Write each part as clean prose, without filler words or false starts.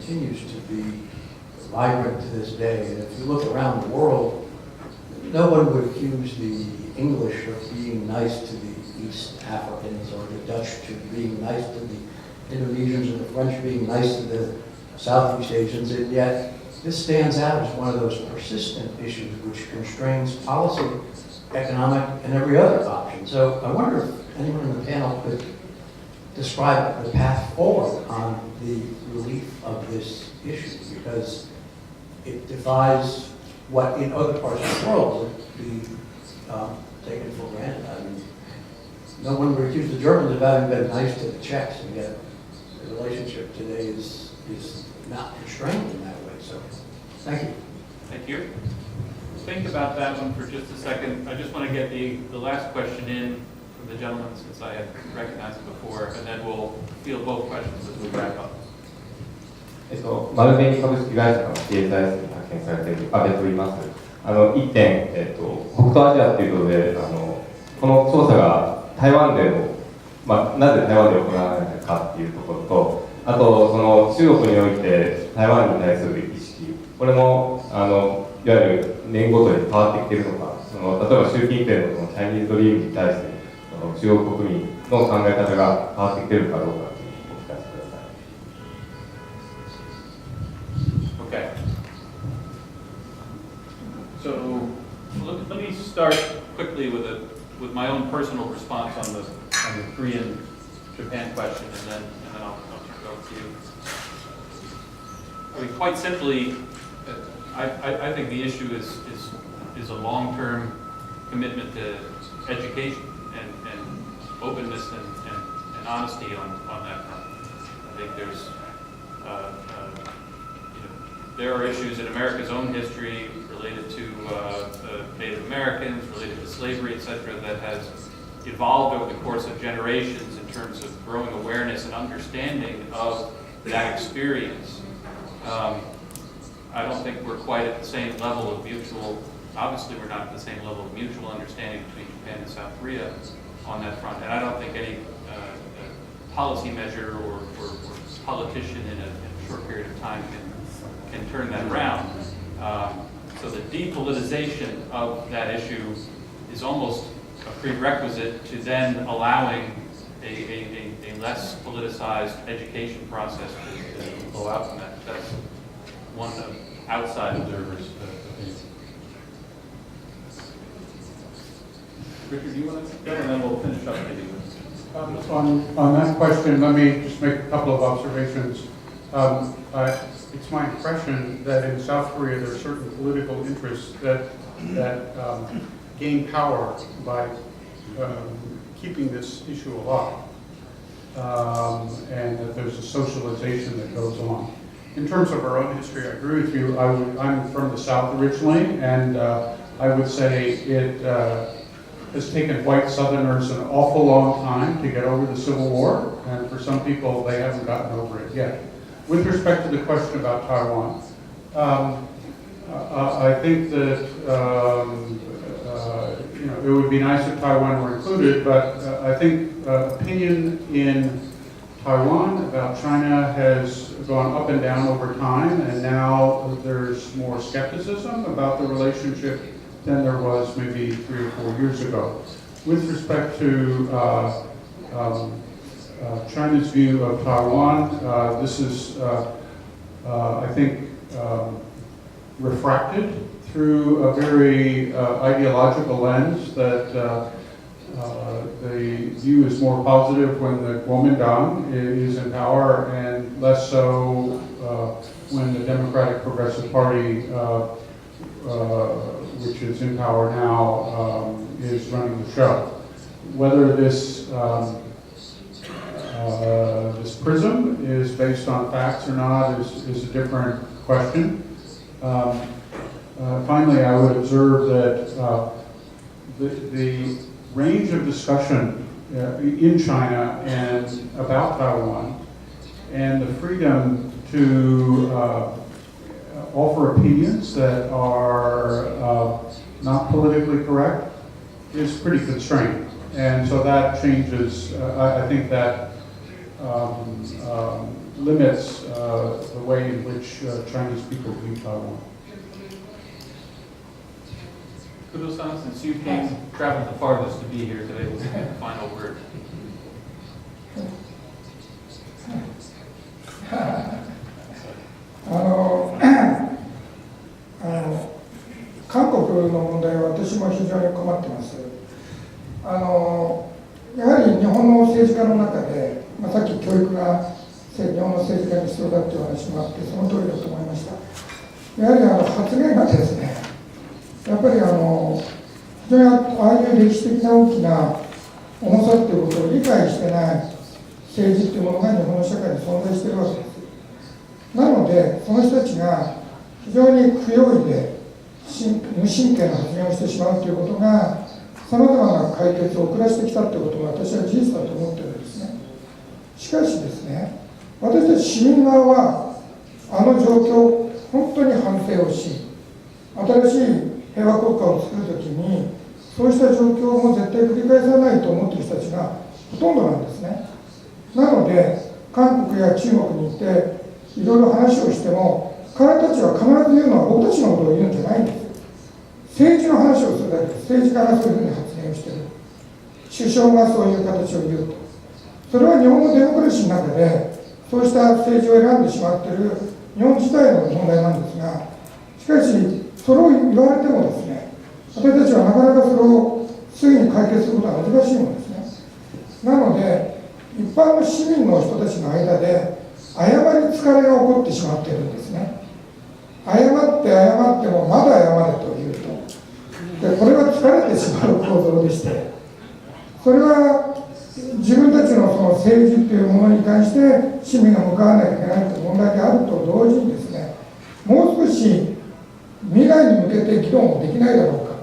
continues to be vibrant to this day. And if you look around the world, no one would accuse the English of being nice to the East Africans, or the Dutch to being nice to the Indonesians, or the French being nice to the Southeast Asians, and yet this stands out as one of those persistent issues which constrains policy, economic, and every other option. So I wonder if anyone in the panel could describe the path forward on the relief of this issue, because it defies what in other parts of the world would be taken for granted. I mean, no one would accuse the Germans of having been nice to the Czechs, and yet the relationship today is not constrained in that way. So, thank you. Thank you. Think about that one for just a second. I just want to get the last question in from the gentleman, since I had recognized it before, and then we'll field both questions as we wrap up. 丸紅株式会社の経営大臣に派遣されている安倍と言います。一点、北東アジアということで、この調査が台湾での、なぜ台湾で行われないかというところと、あとその中国において台湾に対する意識、これもいわゆる年ごとに変わってきているのか、例えば習近平のそのチャイニーズドリームに対して中国国民の考え方が変わってきているかどうかというのをお聞かせください。Okay. So let me start quickly with my own personal response on the Korean Japan question, and then I'll go to you. I mean, quite simply, I think the issue is a long-term commitment to education and openness and honesty on that front. I think there's there are issues in America's own history related to Native Americans, related to slavery, etc., that has evolved over the course of generations in terms of growing awareness and understanding of that experience. I don't think we're quite at the same level of mutual, obviously we're not at the same level of mutual understanding between Japan and South Korea on that front. And I don't think any policy measure or politician in a short period of time can turn that around. So the depoliticization of that issue is almost a prerequisite to then allowing a less politicized education process to flow out from that. That's one of outside observers' opinion. Richard, do you want to go, and then we'll finish up maybe with on that question, let me just make a couple of observations. It's my impression that in South Korea there are certain political interests that gain power by keeping this issue alive, and that there's a socialization that goes on. In terms of our own history, I agree with you. I'm from the South originally, and I would say it has taken white Southerners an awful long time to get over the Civil War, and for some people, they haven't gotten over it yet. With respect to the question about Taiwan, I think that it would be nice if Taiwan were included, but I think opinion in Taiwan about China has gone up and down over time, and now there's more skepticism about the relationship than there was maybe 3 or 4 years ago. With respect to China's view of Taiwan, this is, I think, refracted through a very ideological lens that the view is more positive when the Kuomintang is in power and less so when the Democratic Progressive Party, which is in power now, is running the show. Whether this this prism is based on facts or not is a different question. Finally, I would observe that the range of discussion in China and about Taiwan, and the freedom to offer opinions that are not politically correct, is pretty constrained. And so that changes, I think that limits the way in which Chinese people view Taiwan. Kudo-san, since you traveled the farthest to be here today, what's the final word? 韓国の問題は私も非常に困ってます。やはり日本の政治家の中で、さっき教育が日本の政治家に必要だという話もあって、その通りだと思いました。やはり発言がですね、やっぱり非常にああいう歴史的な大きな重さということを理解してない政治というものが日本の社会に存在しているわけです。なので、その人たちが非常に不用意で無神経な発言をしてしまうということが、さまざまな解決を遅らせてきたということが私は事実だと思っているんですね。しかしですね、私たち市民側は、あの状況、本当に反省をし、新しい平和国家を作るときに、そうした状況をもう絶対繰り返さないと思っている人たちがほとんどなんですね。なので、韓国や中国に行って、いろいろ話をしても、彼たちは必ず言うのは僕たちのことを言うんじゃないんです。政治の話をするだけです。政治家がそういうふうに発言をしている。首相がそういう形を言うと。それは日本のデモクラシーの中で、そうした政治を選んでしまっている日本自体の問題なんですが、しかし、それを言われてもですね、私たちはなかなかそれをすぐに解決することは難しいものですね。なので、一般の市民の人たちの間で、誤り疲れが起こってしまっているんですね。謝ってもまだ謝れというと、でこれは疲れてしまう構造でして、それは自分たちのその政治というものに関して市民が向かわないといけないという問題であると同時にですね、もう少し未来に向けて議論をできないだろうか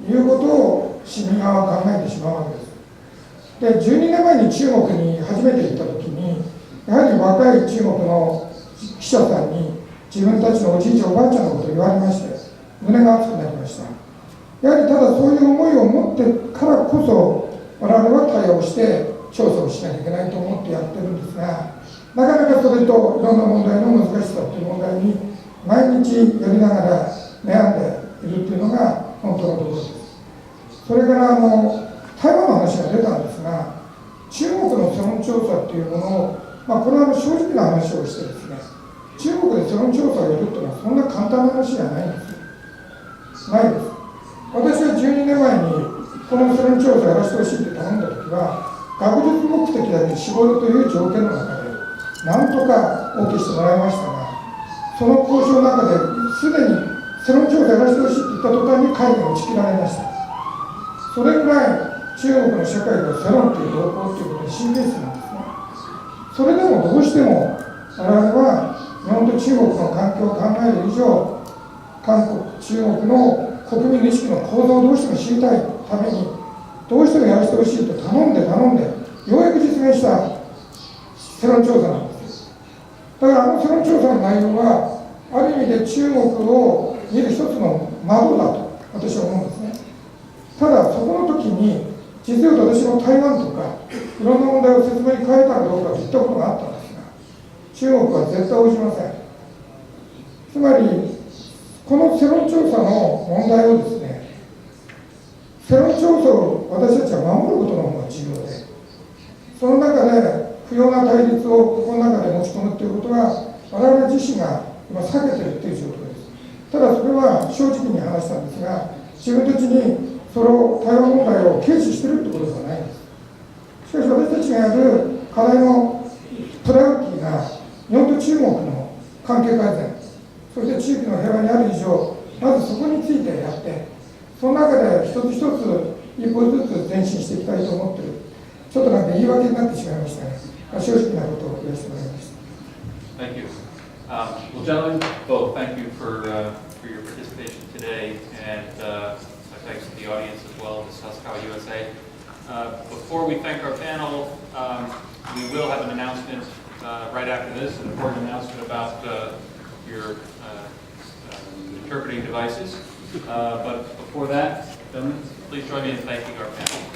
ということを市民側は考えてしまうわけです。で、12年前に中国に初めて行ったときに、やはり若い中国の記者さんに自分たちのおじいちゃんおばあちゃんのことを言われまして、胸が熱くなりました。やはりただそういう思いを持ってからこそ、我々は対応して調査をしなきゃいけないと思ってやってるんですが、なかなかそれといろんな問題の難しさという問題に毎日やりながら悩んでいるというのが本当のところです。それから台湾の話が出たんですが、中国の世論調査というものを、これは正直な話をしてですね、中国で世論調査をやるというのはそんな簡単な話じゃないんです。ないです。私は12年前にこの世論調査をやらせてほしいって頼んだときは、学術目的だけ絞るという条件の中で、なんとか OK してもらいましたが、その交渉の中ですでに世論調査をやらせてほしいって言った途端に会議が打ち切られました。それぐらい中国の社会が世論という動向ということに神経質なんですね。それでもどうしても我々は日本と中国の環境を考える以上、韓国、中国の国民の意識の構造をどうしても知りたいために、どうしてもやらせてほしいと頼んで、ようやく実現した世論調査なんです。だから世論調査の内容は、ある意味で中国を見る一つの窓だと私は思うんですね。ただ、そこの時に、実を言うと私も台湾とか、いろんな問題を説明に変えたかどうかといったことがあったんですが、中国は絶対応じません。つまり、この世論調査の問題をですね、世論調査を私たちは守ることの方が重要で、その中で不要な対立をここの中で持ち込むということは、我々自身が今避けているという状況です。ただそれは正直に話したんですが、自分たちにそれを台湾問題を軽視しているということではないんです。しかし私たちがやる課題のプライオリティが日本と中国の関係改善、そして地域の平和にある以上、まずそこについてやって、その中で一つ一つ一歩ずつ前進していきたいと思っている。ちょっとなんか言い訳になってしまいましたね。正直なことを言わせてもらいました。Thank you. Well, gentlemen, both, thank you for your participation today, and thanks to the audience as well, to Sasakawa USA. Before we thank our panel, we will have an announcement right after this, an important announcement about your interpreting devices. But before that, gentlemen, please join me in thanking our panel.